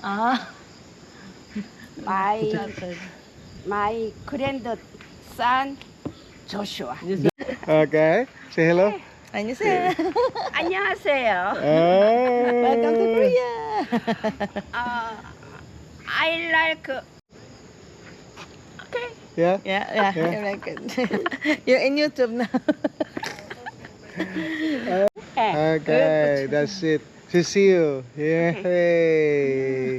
Ah. My grandson Joshua. Okay. Say hello. 안녕하세요. 안녕하세요. Welcome to Korea. I like. Okay. Yeah. Yeah. You're like it. You're in YouTube now. Okay. That's it. See you. Yeah. Hey.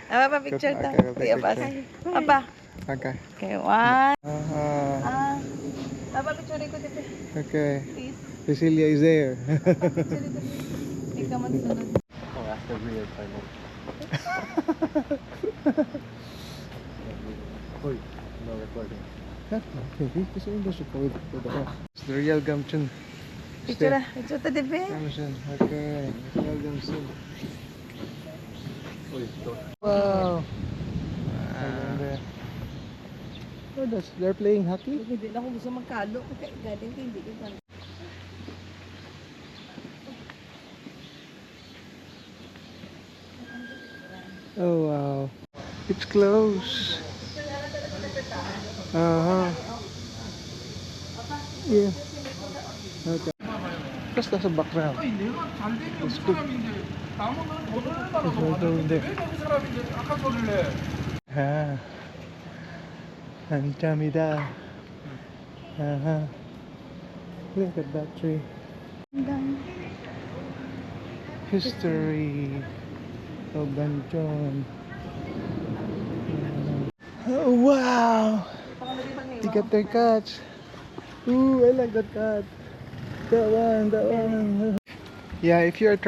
Papa, picture tayo. Okay, Kuya Bas. picture. Papa. Okay. Okay, one. Uh-huh. Papa, picture ko dito. Okay. Please. Cecilia is there. Picture dito. Ikaw man sunod. Oh, that's the real final. Hoy, no recording. Okay, kasi English ko with it's the real Gamchun. Picture na. Picture ta dito. Gamchun. Okay. Real Gamchun. Wow. Oh, they're playing hockey? Hindi na ako gusto magkalo. Kasi galing ko hindi ko pa. Oh wow. It's close. Uh-huh. Yeah. Okay. Just nasa background. It's good. Ah. 한참이다. Uh-huh. Look at that tree. History of Banchon. Oh, wow! You got their cats. Ooh, I like that cat. That one. Yeah, if you are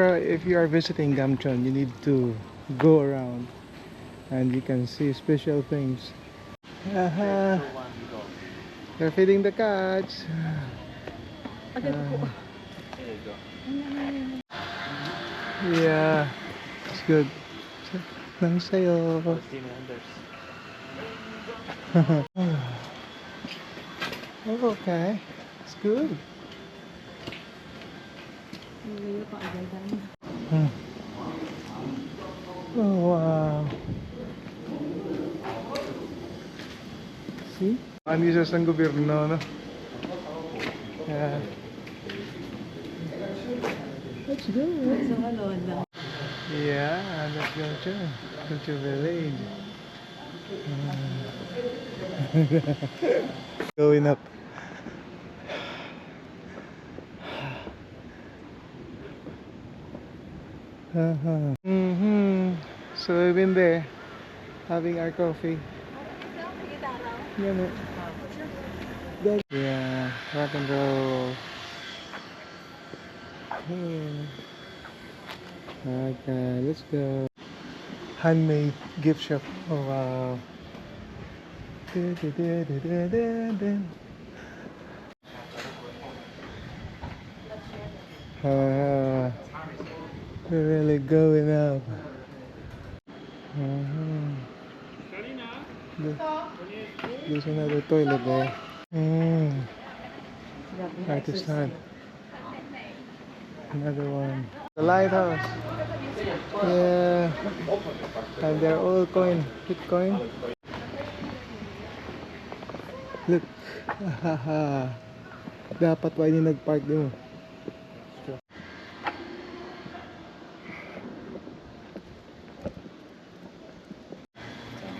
visiting Gamchon, you need to go around and you can see special things. Uh-huh. They're feeding the cats. Yeah, it's good. Lang sa'yo. Oh, okay, it's good. Oh, wow. See? Anisos ng gobyerno, no? Yeah. Let's go. Yeah, let's go to village. Going up. So we've been there having our coffee. Yeah, rock and roll. Okay, let's go. Handmade gift shop. Oh wow. We're really going up. There's another toilet there. Artist hand. Another one. The lighthouse. Yeah. And they're all Bitcoin. Look. Dapat why yung nag-park din mo.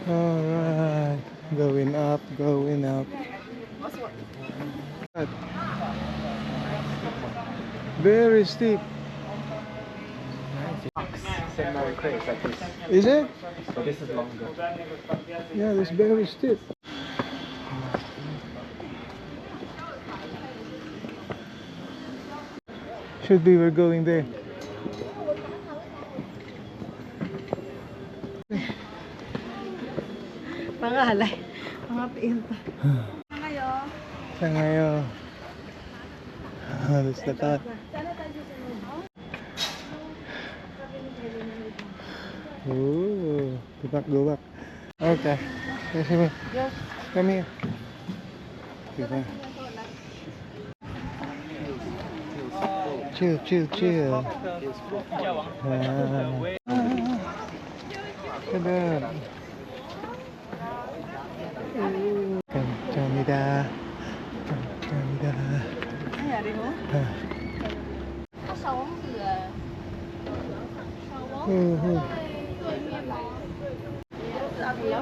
Alright. Going up. Very steep. Similar crates like this. Is it? So this is longer. Yeah, it's very steep. Should be we're going there. Pangalay. Mga pinta. Sa ngayon. That's the cut. Ooh, go back. Okay. Come here. Diba? Chill. 감사합니다. 감사합니다. 감사합니다.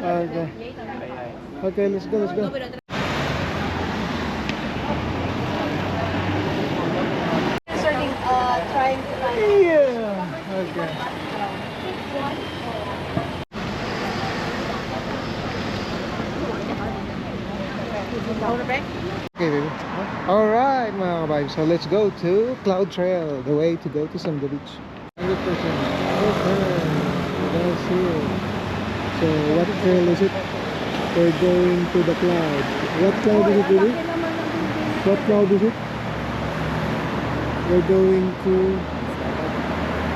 Okay. Okay, let's go, let's go. Trying to find. Yeah. Okay. Okay, baby. Alright, mga kabayo. So, let's go to Cloud Trail. The way to go to Songdo Beach. 100%. Okay. That's it. So, what trail is it? We're going to the cloud. What cloud is it, baby? What cloud is it? We're going to...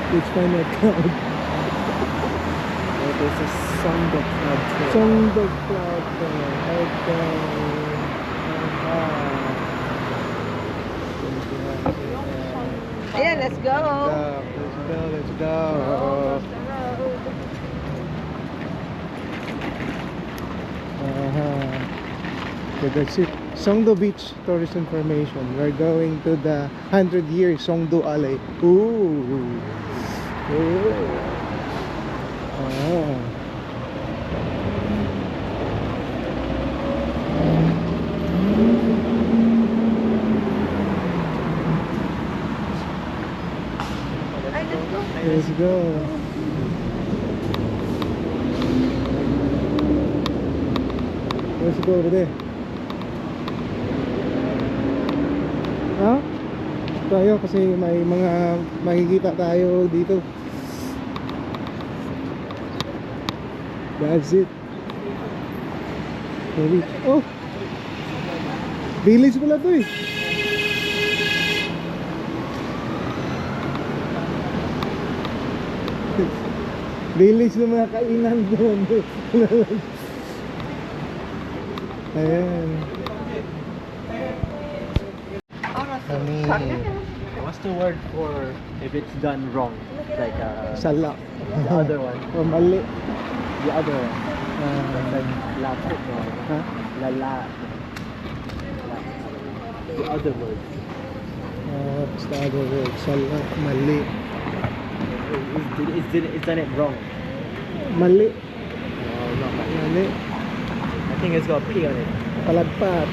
Let's find that cloud. This is Songdo Cloud Trail. Songdo Cloud Trail. Okay. Yeah, let's go. Let's go. Okay, that's it. Songdo Beach tourist information. We're going to the 100-year Songdo Alley. Ooh. Ooh. Ah. Let's go. Let's go over there. Ha? Tayo kasi may mga makikita tayo dito. That's it. Oh! Village pala to eh. Village ng mga kainan doon. Ayan. Kami. What's the word for if it's done wrong? Like Sala. the other one. O mali. The other one. Ah, Like lapit or ha? lala. The other word. What's the other word? Sala. Mali. It's done it wrong. Mali. No, not like Mali. I think it's got a P on it. Palagpat.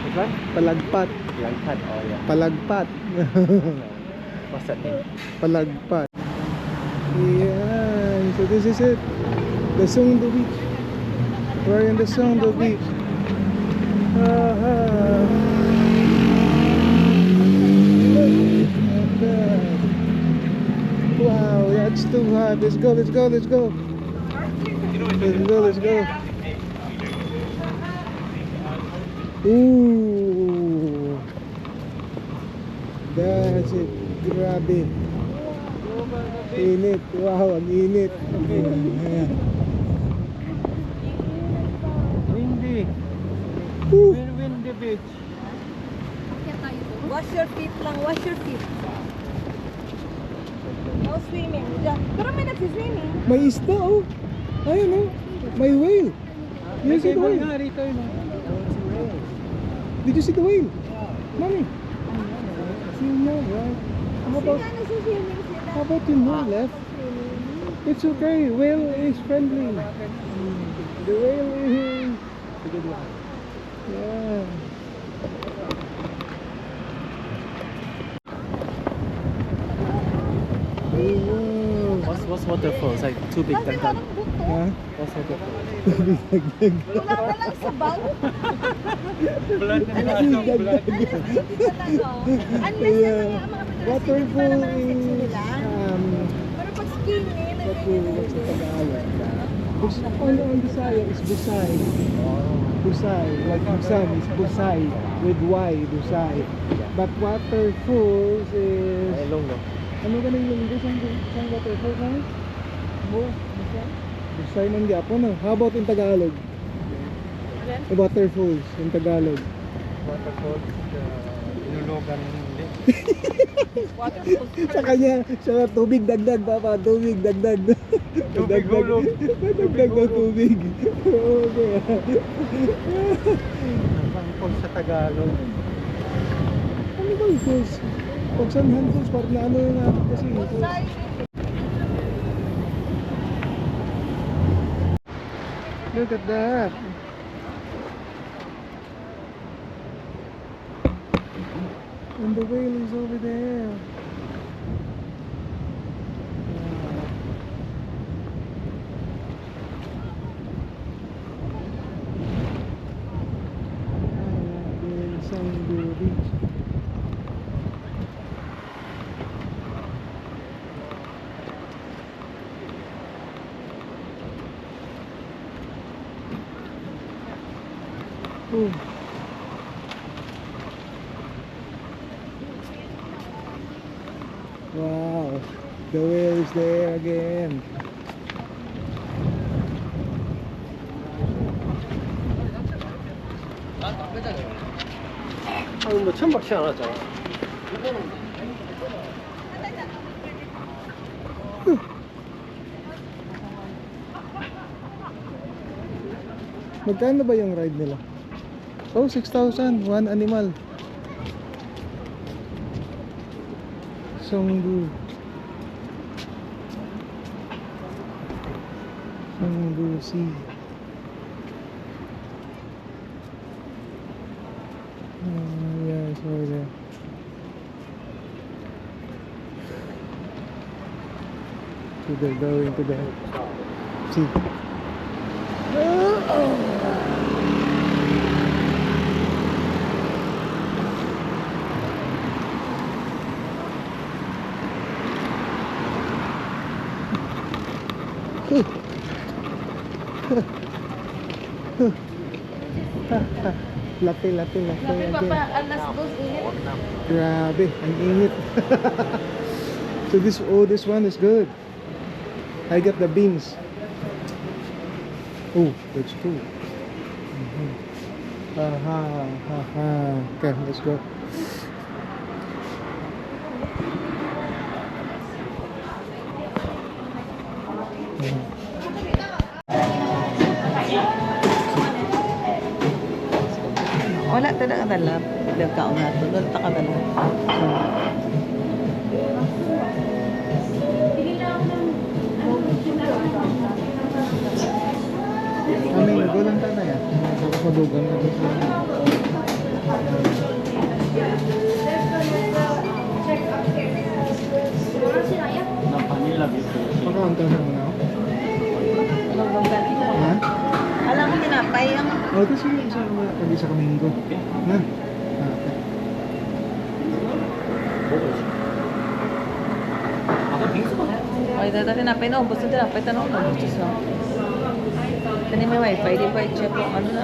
Which one? Palagpat. Langkat. Oh yeah. Palagpat. What's that mean? Palagpat. Yan. So this is it. The Songdo Beach. We're in the Songdo Beach. Wow, that's too hot. Let's go, let's go, let's go. Let's go, let's go. Ooh. That's it. Grabe. Init. Wow, ang init. Windy. Woo. Windy beach. Wash your feet lang, wash your feet. No swimming. Pero may nagsi-swimming. May isda oh. Ayun oh. May whale. You see the whale? Did you see the whale? Mommy. See no, right? How about, Sila nagsi-swimming sila. how about you no left? It's okay. Whale is friendly. The whale is a good one. Yeah. Ooh. What's waterfall? It's like too big Kasi than parang buto. Huh? What's waterfall? Wala na lang sabaw. Blood Unless Yeah. yung mga Waterfall naman ang sex is nila. Pero pag skinny, what we sa Tagalog. On Bisaya is Busay. Busay. Like Busan is Busay with Y, Busay. But waterfalls is Ay, Ilonggo. ano ganun yung Busang waterfall na? Busay? Busay ng Japon no? How about in Tagalog? Waterfalls in Tagalog. Waterfall. Inulugan. Sa kanya, siya tubig dagdag, papa, tubig dagdag. Tubig hulog. Dagdag ng tubig. Okay. Pangpon sa Tagalog. Ano ba yung falls? Pag saan handles, parang na ano yung natin kasi. Look at that. And the whale is over there. Sanggu Beach. Oh. Wow, the whale is there again. 아니 뭐 천박치 않았잖아. Magkano ba yung ride nila? Oh, 6,000, one animal. Songgu. Songgu Sea. Yeah, it's over there. So they're going to the sea. Lati again. alas 2 init. Grabe, ang init. So this one is good. I got the beans. Oh, that's cool. Okay, let's go. Wala talaga dala. Dagkaon na to. Doon ta ka dala. Kami nagulang ta na yan. Madugang na dito. 나 바닐라 비스. Pagkaunta sa muna ako. Anong bangka dito? Ha? Alam mo tinapay ang Oh, ito sige, isa kaminggo. Na. Okay. 아까 빙수가 ay dada tinapay na. Basta tinapay tanong mo. Gusto sa. Kani may wifi. Di ba i-check mo ano na.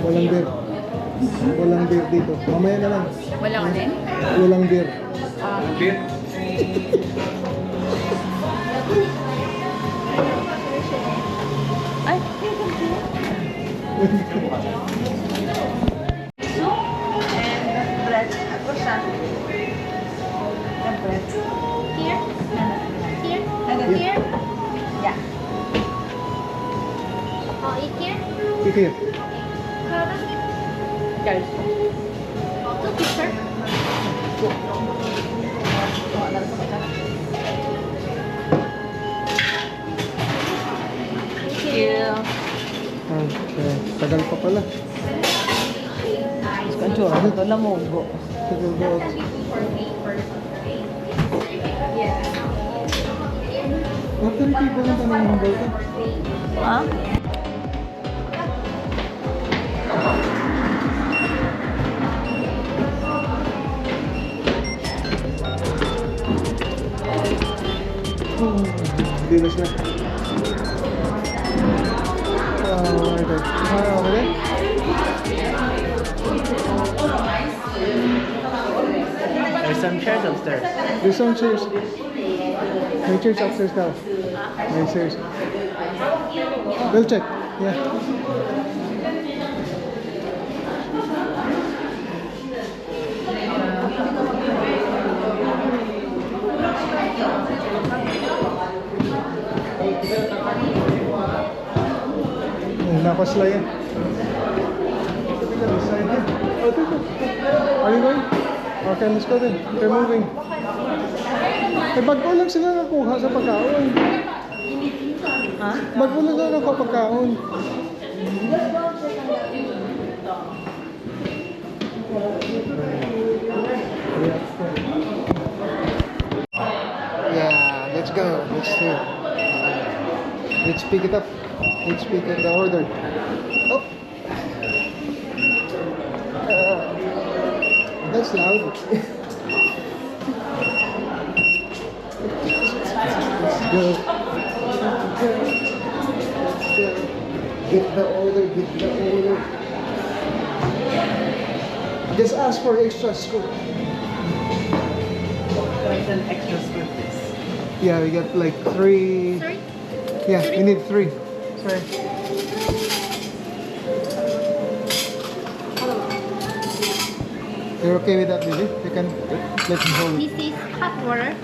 Walang beer. Walang beer dito. Mamaya na lang. Walang din? Walang beer. beer. Ay, bread. Ako siya. Bread. Here? Here? Nagad- Here? Yeah. Oh, eat here? Tikir. Guys. Two picture? Thank you. Okay. Tagal pa pala. Kanchura, ito lamugo. Tagal ba? After people ang tanong ng boto. Ha? Dinas na. Okay. Okay. There's some chairs upstairs. There's some chairs. May chairs upstairs daw. May chairs. We'll check. Yeah. Tapos lang yan. Are you going? Okay, let's go then. They're moving. Eh, bago lang sila nakuha sa pagkaon. Ha? Bago lang sila nakuha pagkaon. Yeah, let's go. Let's pick it up. Let's pick up the order. Oh. That's loud. Let's go. Get the order. Just ask for extra scoop. There's an extra scoop this. Yeah, we got like 3. Sorry? Yeah, we need 3. Sorry. You're okay with that, Lily? You can let me hold it. This is hot water.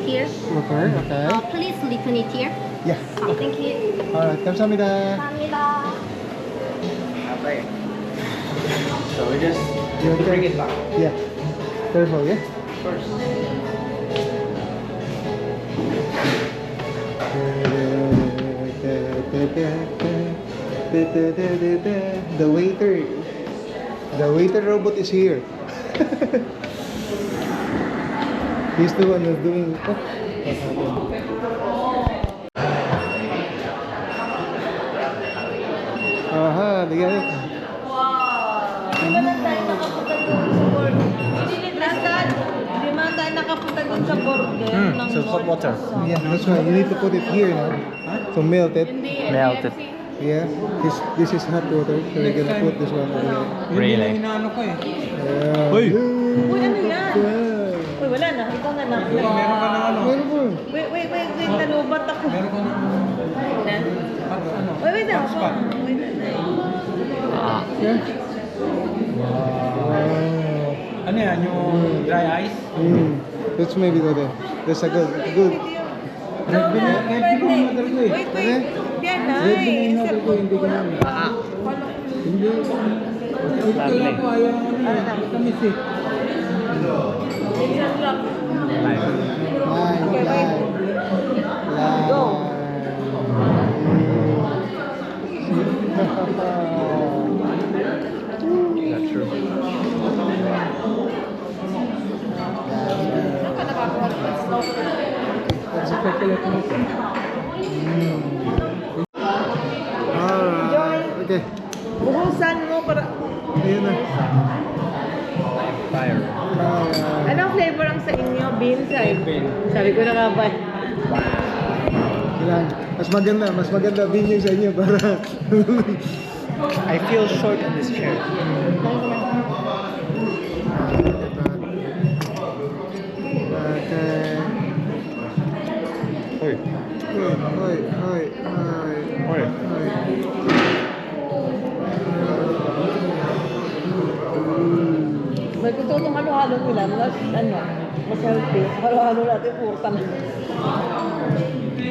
Here. Okay, okay. Please liquid it here. Yeah. Thank you. Alright, 감사합니다. 감사합니다. Okay. So we just You okay? bring it back. Yeah. Careful, yeah? First. The waiter robot is here. He's the one who's doing. Oh, what happened? Aha, they got it. Hindi ba lang tayo nakapunta dun sa board? Hindi man tayo nakapunta dun sa board. So hot water. Yeah, that's right. You need to put it here now. So melt it. Melted. Yeah. This is hot water. So we're gonna put this one over here. Really? Yeah. Uy! Uy, ano yan? Yeah. Uy, wala na. Ikaw na lang. Meron po. Wait. Nalubat ako. Meron ka na. Wait lang. Wait lang. Yeah. Wow. Ano yan? Yung dry ice? Let's maybe go there. That's a good. No, wait. Yan na. Hindi ko namin. Go. That's true. That's a chocolate milk. Alright. Okay. Buhusan mo para... Ayun na. Fire. Anong flavor ang sa inyo? Beans? Sabi ko na nga ba? Kailangan. Mas maganda din yung sa inyo para I feel short in this chair. Okay. Uy. Hoy. May gusto itong halo-halo nila. Mas healthy. Halo-halo natin utang.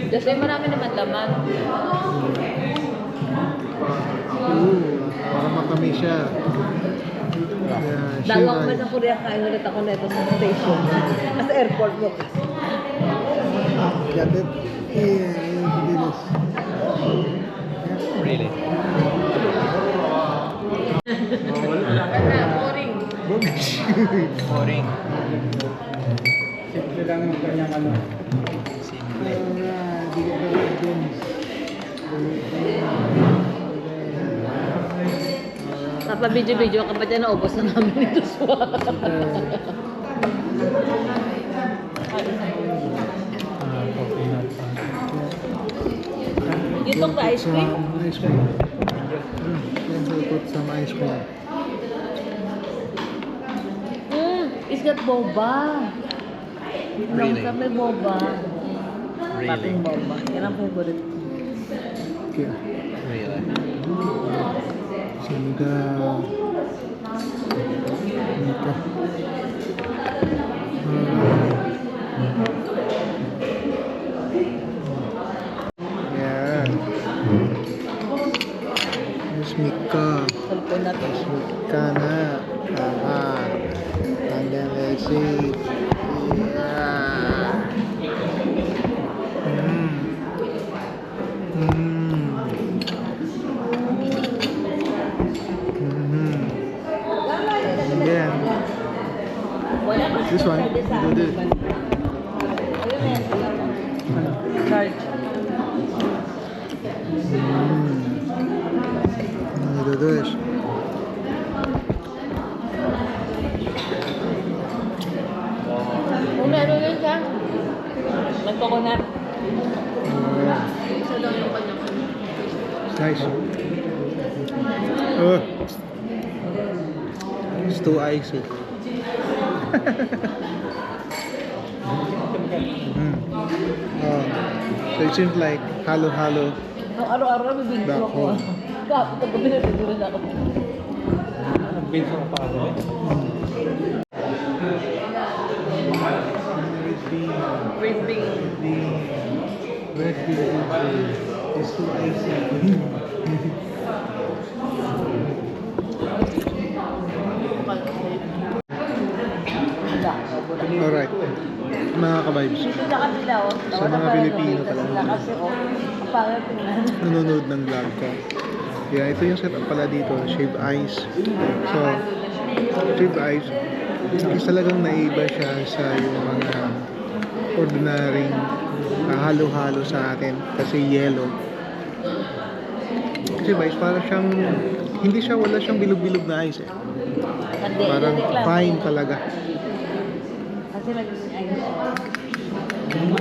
Kasi marami naman laman. Para matamis siya. Yeah, Dalawa ko sugar. ba sa Korea kain ulit ako nito sa station. Sa airport mo. Got it? Yeah, bilis. Really? Boring. Boring. Simple lang yung kanyang ano. Simple. Di ka dapat din. Video ka pa dyan, naubos na namin ito sa Itong ka ice cream? Some ice cream. Then we'll put some ice cream. It's got boba. Really? Lang may boba. Really? Pating boba. Yan ang favorite. Okay. Really? Ganda. Ito. Yan. it. Yeah. Again. This one. Do this. Charge. Do this. Kung meron din siya. Nag-coconut. Isa daw yung kanyang Nice. It's too icy. So it seems like halo-halo. No, araw-araw may bingo Back ako. home. Kagabi na bingo na ako. Binso ang pa rin. With bean. The red bean is too icy. Alright. Mga ka-vibes. Dito sa kanila, oh. Sa mga Pilipino talaga. talaga. Kasi, oh, ang pangat tingnan. Nanonood ng vlog ko. Yeah, ito yung setup pala dito, shaved ice. So, shaved ice, is talagang naiba siya sa yung mga ordinaryong halo-halo sa atin kasi yellow. Shaved ice, parang siyang, hindi siya, wala siyang bilog-bilog na ice eh. Parang fine talaga. Kasi nag-ayos.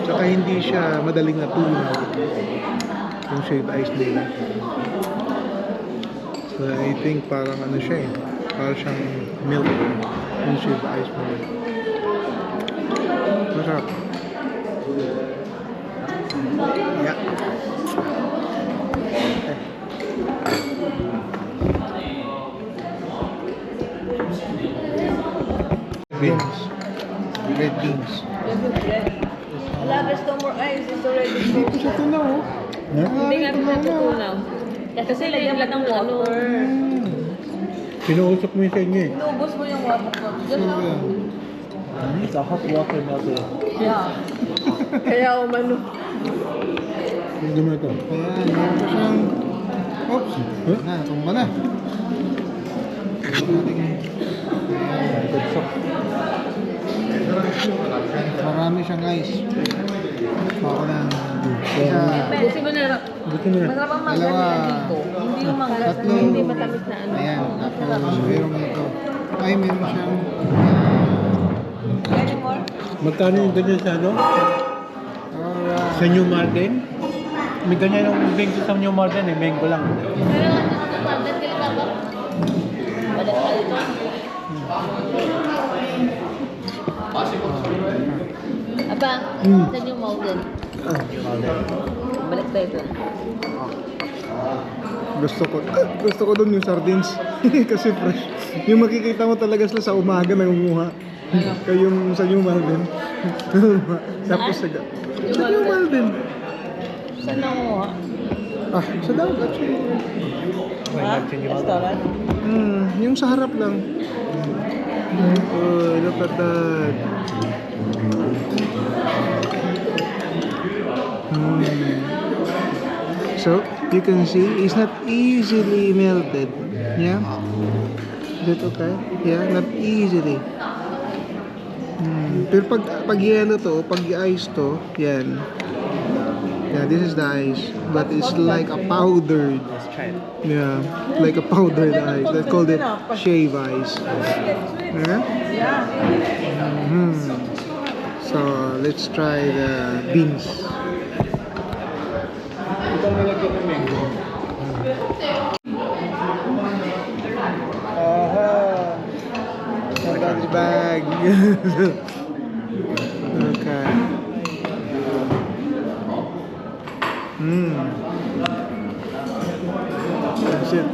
Tsaka hindi siya madaling natunaw yung shaved ice nila. So I think parang ano siya eh, parang siyang milk yung shaved ice mo. Masarap. Yeah. Beans. Red beans. Wala, there's no more ice. It's already Dito siya tunaw. Hindi nga ito natutunaw. Kasi lagyan mo ng water. Pinuusok mo yun sa inyo eh. Inubos mo yung water ko. Just So, now. It's a hot water melted. Yeah. Kaya umano. hindi mo ito. Ayan, meron pa siyang... Oops! Na, tumba na. Marami siyang ice. Ako lang. Isa, Busin mo na. buti mo na. Masarap ang mangga Dalawa. nila dito. Hindi yung mangga. Tatlo. Hindi matamis na ano. Ayan, tapos meron ito. Ay, meron siyang... Any more? Magkano yung ganyan sa ano? Alright. Sa New Malden? May ganyan yung bingo sa New Malden eh, mango lang. Pero ano ka na mangga? Kailan ka ba? Balik ka dito. Aba, sa New Malden. Balik tayo doon. Gusto ko doon yung sardines. Kasi fresh. Yung makikita mo talaga sila sa umaga nangunguha. Kayong sa New Malden. Tapos sa New Malden. Saan nanguha? Ah, sa dagat. Ha? Restaurant? Yung sa harap lang. Oh, look at that. So, you can see, it's not easily melted. Yeah? Is it okay? Yeah, not easily. Pero pag yellow to, pag ice to, yan. Yeah, this is the ice. But it's like a powdered. Let's try it. Yeah, like a powdered ice. They called it shave ice. Yeah? So, let's try the beans. Ito nilagyan ng mango. I got his bag. Okay. That's it.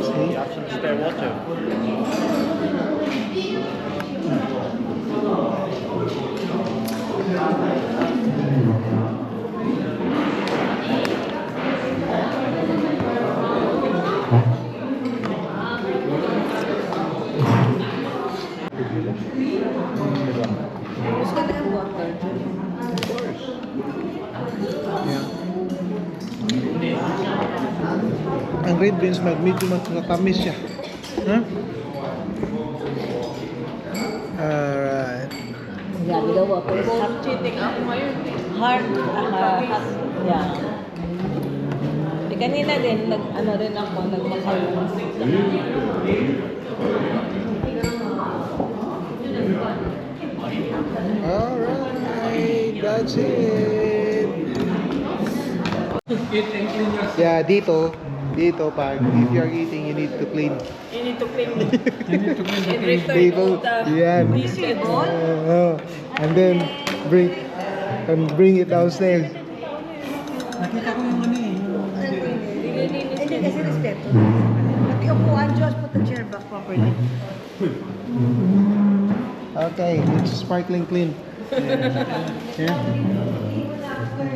See? Have some spare water. beans medyo matamis siya. Huh? Alright. Cheating ako ngayon. Hard. Yeah. Kanina din, ano rin ako, nagmakaroon. Alright, that's it. Yeah, dito pag if you're eating, you need to clean. You need to clean every time Table, of the yan. table. And then bring it downstairs. Nakita ko yung ano eh. Hindi kasi respeto. Pati upuan, Diyos, put the chair back properly. Okay, it's sparkling clean. Yeah.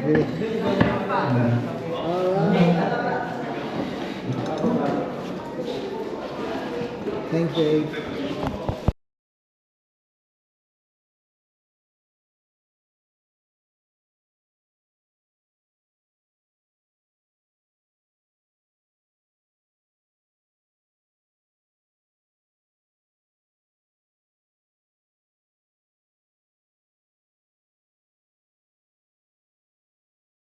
Good. Thanks, babe.